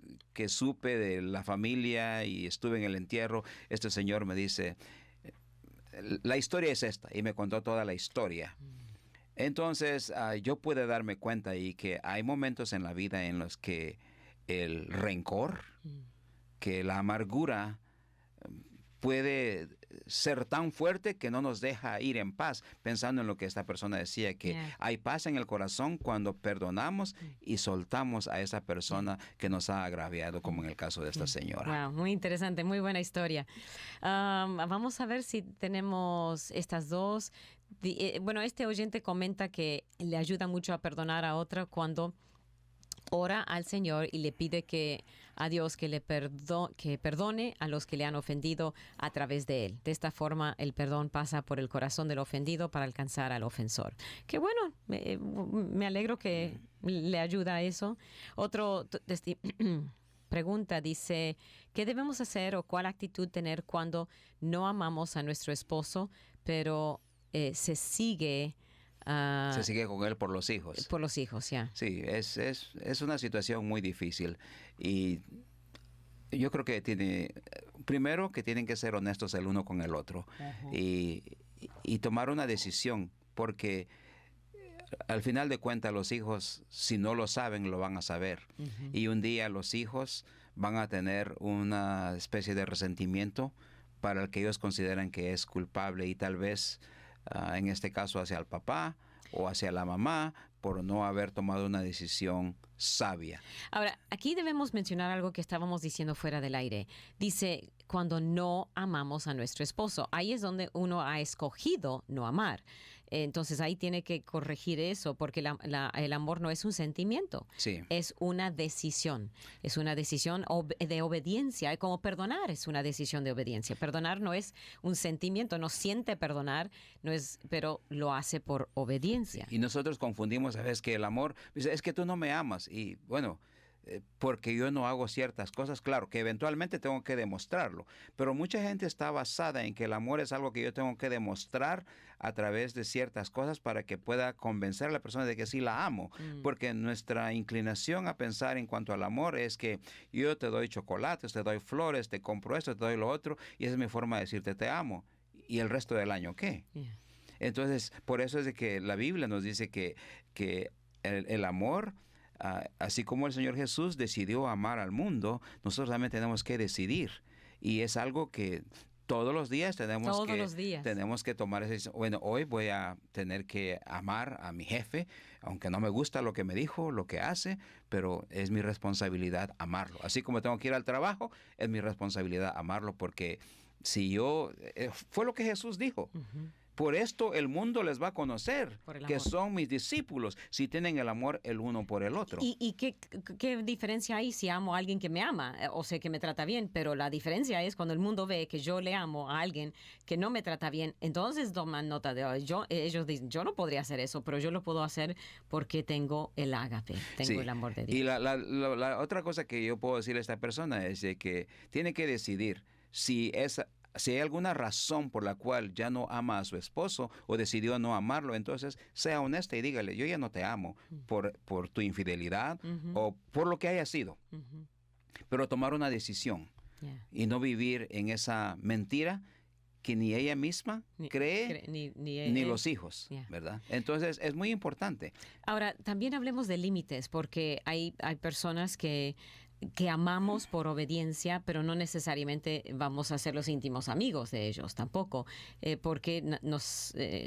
supe de la familia y estuve en el entierro, este señor me dice, la historia es esta. Y me contó toda la historia. Entonces, yo pude darme cuenta ahí que hay momentos en la vida en los que el rencor, que la amargura puede ser tan fuerte que no nos deja ir en paz, pensando en lo que esta persona decía, que hay paz en el corazón cuando perdonamos y soltamos a esa persona que nos ha agraviado, como en el caso de esta señora. Wow, muy interesante, muy buena historia. Vamos a ver si tenemos estas dos. Bueno, este oyente comenta que le ayuda mucho a perdonar a otra cuando ora al Señor y le pide a Dios que que perdone a los que le han ofendido a través de él. De esta forma, el perdón pasa por el corazón del ofendido para alcanzar al ofensor. Qué bueno, me alegro que le ayuda a eso. Otro pregunta dice, ¿qué debemos hacer o cuál actitud tener cuando no amamos a nuestro esposo, pero se sigue con él por los hijos? Por los hijos, ya. Sí, es una situación muy difícil. Y yo creo que primero que tienen que ser honestos el uno con el otro. Y tomar una decisión, porque al final de cuentas los hijos, si no lo saben, lo van a saber. Y un día los hijos van a tener una especie de resentimiento para el que ellos consideran que es culpable y tal vez en este caso hacia el papá o hacia la mamá por no haber tomado una decisión sabia. Ahora, aquí debemos mencionar algo que estábamos diciendo fuera del aire. Dice, cuando no amamos a nuestro esposo. Ahí es donde uno ha escogido no amar. Entonces ahí tiene que corregir eso, porque el amor no es un sentimiento, es una decisión. Es una decisión de obediencia. Como perdonar es una decisión de obediencia. Perdonar no es un sentimiento, no siente perdonar, pero lo hace por obediencia. Y nosotros confundimos a veces que el amor, es que tú no me amas. Y bueno, porque yo no hago ciertas cosas, claro, que eventualmente tengo que demostrarlo, pero mucha gente está basada en que el amor es algo que yo tengo que demostrar a través de ciertas cosas para que pueda convencer a la persona de que sí la amo, porque nuestra inclinación a pensar en cuanto al amor es que yo te doy chocolates, te doy flores, te compro esto, te doy lo otro, y esa es mi forma de decirte te amo, y el resto del año, ¿qué? Entonces, por eso es de que la Biblia nos dice que el amor, así como el Señor Jesús decidió amar al mundo, nosotros también tenemos que decidir. Y es algo que todos los días tenemos que tomar esa decisión. Bueno, hoy voy a tener que amar a mi jefe, aunque no me gusta lo que me dijo, lo que hace, pero es mi responsabilidad amarlo. Así como tengo que ir al trabajo, es mi responsabilidad amarlo, porque fue lo que Jesús dijo. Por esto el mundo les va a conocer que son mis discípulos, si tienen el amor el uno por el otro. ¿Y qué diferencia hay si amo a alguien que me ama o sé que me trata bien? Pero la diferencia es cuando el mundo ve que yo le amo a alguien que no me trata bien, entonces toman nota de ellos dicen, yo no podría hacer eso, pero yo lo puedo hacer porque tengo el ágape, tengo el amor de Dios. Y la otra cosa que yo puedo decir a esta persona es de que tiene que decidir si es si hay alguna razón por la cual ya no ama a su esposo o decidió no amarlo, entonces sea honesta y dígale, yo ya no te amo por tu infidelidad o por lo que haya sido. Pero tomar una decisión y no vivir en esa mentira que ni ella misma cree, ni los hijos, ¿verdad? Entonces, es muy importante. Ahora, también hablemos de límites, porque hay personas que amamos por obediencia, pero no necesariamente vamos a ser los íntimos amigos de ellos tampoco, porque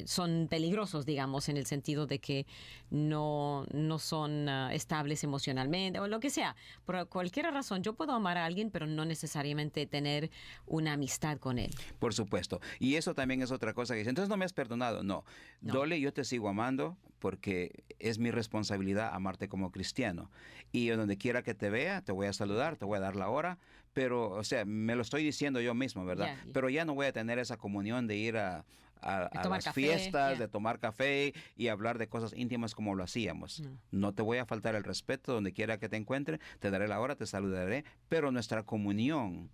son peligrosos, digamos, en el sentido de que no son estables emocionalmente o lo que sea. Por cualquier razón, yo puedo amar a alguien, pero no necesariamente tener una amistad con él. Por supuesto. Y eso también es otra cosa que dice, entonces no me has perdonado. No. Dolly, yo te sigo amando porque es mi responsabilidad amarte como cristiano. Y donde quiera que te vea, te voy a saludar, te voy a dar la hora, pero, o sea, me lo estoy diciendo yo mismo, ¿verdad? Pero ya no voy a tener esa comunión de ir a las fiestas, de tomar café y hablar de cosas íntimas como lo hacíamos. No te voy a faltar el respeto donde quiera que te encuentre, te daré la hora, te saludaré, pero nuestra comunión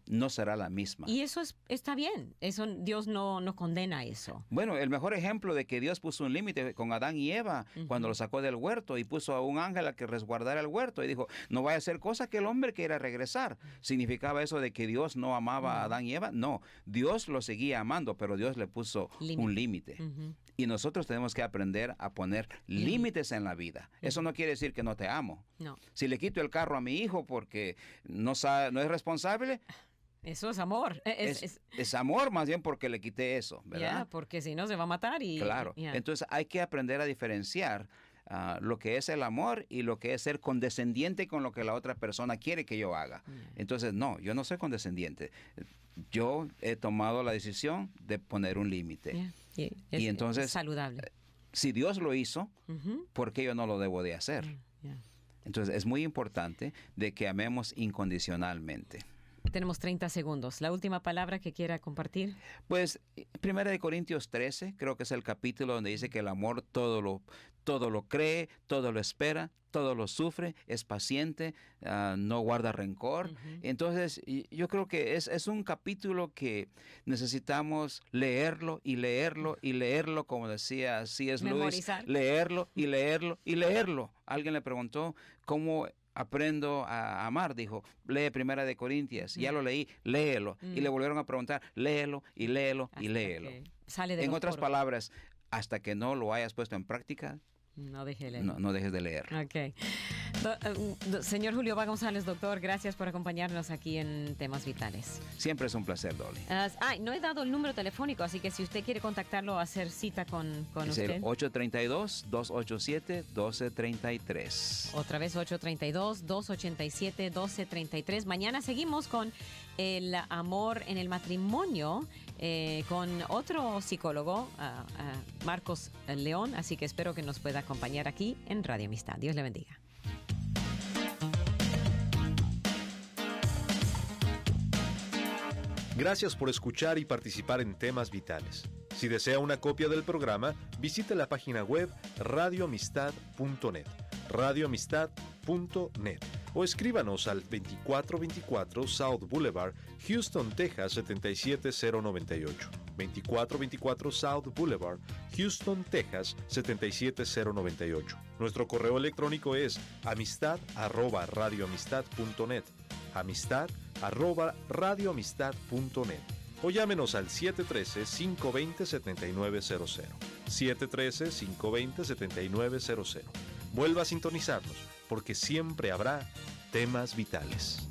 no será la misma. Y eso está bien, eso Dios no condena eso. Bueno, el mejor ejemplo de que Dios puso un límite con Adán y Eva cuando los sacó del huerto y puso a un ángel a que resguardara el huerto y dijo, no vaya a ser cosa que el hombre quiera regresar. ¿Significaba eso de que Dios no amaba a Adán y Eva? No, Dios lo seguía amando, pero Dios le puso un límite. Y nosotros tenemos que aprender a poner límites en la vida. Eso no quiere decir que no te amo. No. Si le quito el carro a mi hijo porque no es responsable, eso es amor. Es amor más bien porque le quité eso, ¿verdad? Porque si no se va a matar. Claro. Entonces hay que aprender a diferenciar lo que es el amor y lo que es ser condescendiente con lo que la otra persona quiere que yo haga. Entonces, no, yo no soy condescendiente. Yo he tomado la decisión de poner un límite. Y entonces, es saludable. Si Dios lo hizo, ¿por qué yo no lo debo de hacer? Entonces, es muy importante de que amemos incondicionalmente. Tenemos 30 segundos. ¿La última palabra que quiera compartir? Pues, 1 Corintios 13, creo que es el capítulo donde dice que el amor todo lo cree, todo lo espera, todo lo sufre, es paciente, no guarda rencor. Entonces, yo creo que es un capítulo que necesitamos leerlo y leerlo y leerlo, como decía C.S. Lewis, leerlo y leerlo y leerlo. Alguien le preguntó cómo aprendo a amar, dijo, lee 1 Corintios, ya lo leí, léelo. Y le volvieron a preguntar, léelo y léelo y léelo. En otras palabras, hasta que no lo hayas puesto en práctica, no dejes de leer. No dejes de leer. Okay. Señor Julio Va González, doctor, gracias por acompañarnos aquí en Temas Vitales. Siempre es un placer, Dolly. No he dado el número telefónico, así que si usted quiere contactarlo, hacer cita con es usted. Es el 832-287-1233. Otra vez 832-287-1233. Mañana seguimos con el amor en el matrimonio con otro psicólogo, Marcos León, así que espero que nos pueda acompañar aquí en Radio Amistad. Dios le bendiga. Gracias por escuchar y participar en Temas Vitales. Si desea una copia del programa, visite la página web radioamistad.net, radioamistad.net, o escríbanos al 2424 South Boulevard, Houston, Texas 77098. 2424 South Boulevard, Houston, Texas 77098. Nuestro correo electrónico es amistad@radioamistad.net, amistad@radioamistad.net, o llámenos al 713-520-7900, 713-520-7900. Vuelva a sintonizarnos, porque siempre habrá Temas Vitales.